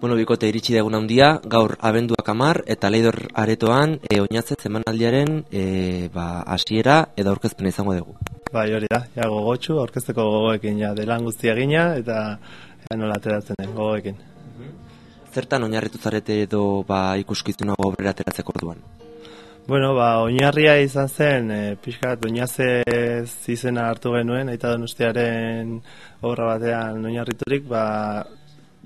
Bueno, bikote iritsi da egun handia, gaur abenduak 10 eta Leidor aretoan oinatzez emanaldiaren hasiera edo aurkezpena izango dugu. Bai, hori da, ja gogotsu, aurkezteko gogoekin ja delan guztia gina eta nola ateratzen den gogoekin. Zertan oinarritu zarete edo ikuskizuna aurrera ateratzeko orduan? Bueno, oinarria izan zen, pixkat oinazez izena hartu genuen, Aita Donostiaren obra batean oinarriturik,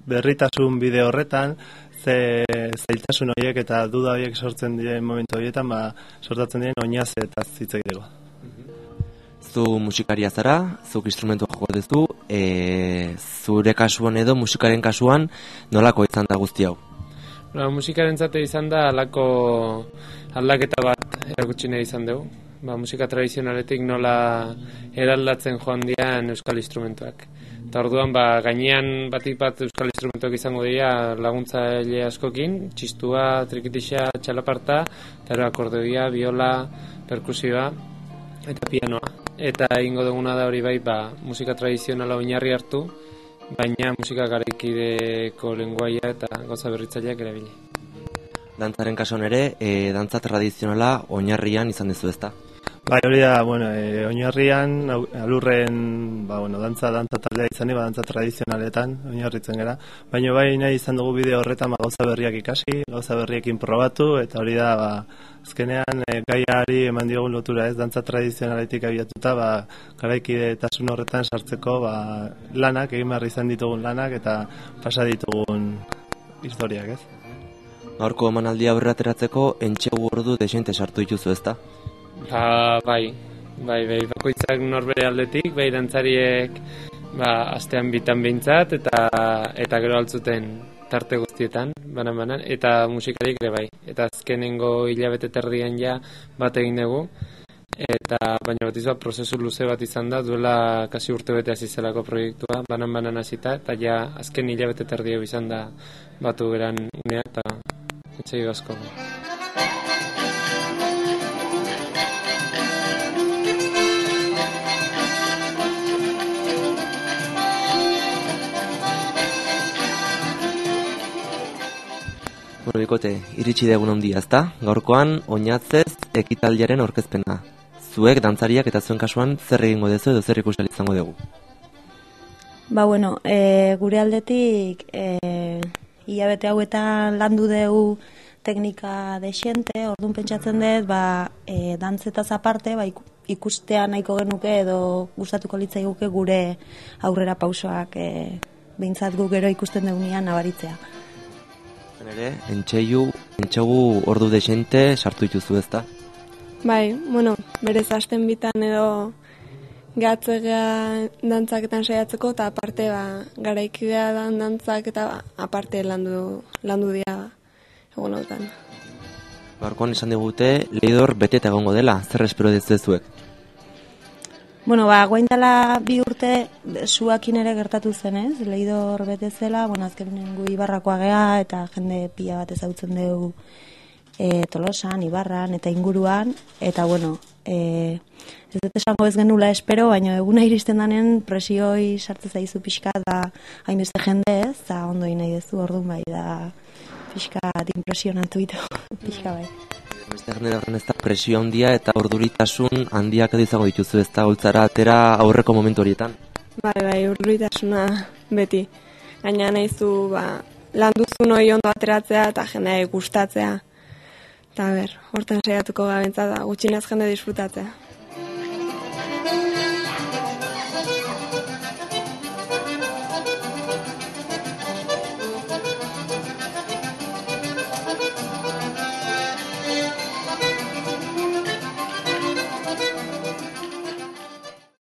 berritasun bide horretan, zailtasun horiek eta duda horiek sortzen diren momentu horietan, sortatzen diren oinazez eta hitz egiteko. Zu musikaria zara, zuk instrumentua joko duzu, zure kasuan edo musikaren kasuan nolako izan da guzti hau? Musikaren zate izan da alako aldaketa bat erakutsi nahi izan dugu. Musika tradizionaletik nola eraldatzen joan dian euskal instrumentuak. Eta orduan gainean batik bat euskal instrumentuak izango dira laguntzaile askokin, txistua, trikitixa, txalaparta, eta akordeoia, biola, perkusioa eta pianoa. Eta egingo duguna da hori musika tradizionala oinarri hartu, baina musika garaikideko lenguaia eta gauza berritzaileak erabili. Dantzaren kasuan ere, dantza tradizionala oinarrian izan duzu ezta? Bai, hori da, oinarrian, alurren, dantza taldea izan, dantza tradizionaletan oinarritzen gara, baina nahi izan dugu bideo horretan gauza berriak ikasi, gauza berriekin probatu, eta hori da, azkenean gaiari eman diogun lotura ez, dantza tradizionaletik abiatuta, garaikidetasun horretan sartzeko lanak, egin behar izan ditugun lanak, eta pasa ditugun historiak ez. Gaurko emanaldia aurrera ateratzeko entsegu ordu desente sartu dituzu ezta? Bai, bakoitzak norbere aldetik, dantzariek astean bitan behintzat eta gero altzuten tarte guztietan, banan, eta musikarik ere bai. Eta azkenengo hilabete terdian ja bat egin dugu, baina bat prozesu luze bat izan da, duela kasi urtebete hasi zelako proiektua, banan hasita, eta ja azken hilabete terdio izan da batu beran unea, eta etxegi asko. Bikote, iritsi da egun handia ezta? Gaurkoan oinatzez ekitaldiaren aurkezpena. Zuek dantzariak eta zuen kasuan zer egingo duzu edo zer ikusi izango dugu? Gure aldetik hilabete hauetan landu dugu teknika desente, orduan pentsatzen dut, dantzetaz aparte, ikustea nahiko genuke edo gustatuko litzaiguke gure aurrera pausoak behintzat gu gero ikusten dugunean nabaritzea. Ere, entsegu ordu desente sartu dituzu ezta? Bai, berez hasten bitan edo gatzega dantzaketan saiatzeko eta aparte garaikidea dantzak eta aparte landu dira egun hautan. Gaurkoan esan digute Leidor beteta egongo dela, zer espero dezuek? Guaintala 2 urte zuakin ere gertatu zen ez, Leidor bete zela, azkenen gu Ibarrakoa gea eta jende pila bat ezagutzen dugu Tolosan, Ibarran eta inguruan, eta ez dut esango ez genula espero, baina eguna iristen danen presioi sartze zaizu pixka da hainbeste jende ez, eta ondo nahi dezu orduan da pixka impresionantu pixka bai. Beste jende dagoen ez da presio handia eta orduritasun handiak edo izango dituzu ez da holtzara atera aurreko momentu horietan? Bai, urduritasuna beti. Gaina nahizu landuzun hori ondo ateratzea eta jendea gustatzea. Eta hortan saiatuko gabentzat gutxinez jende disfrutatzea.